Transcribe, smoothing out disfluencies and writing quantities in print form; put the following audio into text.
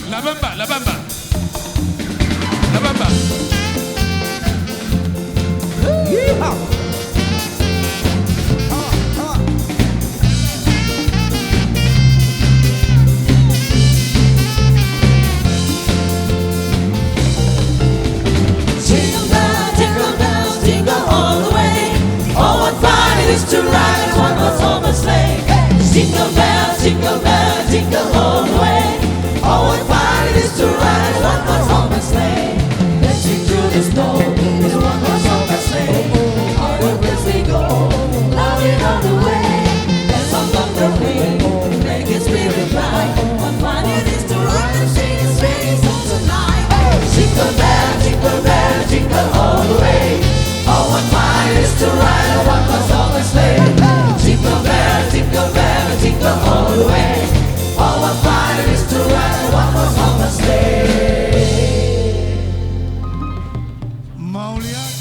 La bamba, la bamba. La bamba. Yeehaw! Jingle bells, jingle all the way. Oh, what fun it is to ride in one horse open sleigh. Jingle bells, jingle all the way. Oh, what fun it is to ride in one horse open sleigh. Dashing through the snow in a one horse open sleigh. On the wheels we go, loving on the way. Dance along the way, make it spirit fly. What fun it is to ride and sing a sleighing song tonight. Jingle all the way. Oh, what fun it is to ride a one-horse open sleigh. Jingle all the way. Oh, what fun it is to ride a one-horse open sleigh. Mau lihat?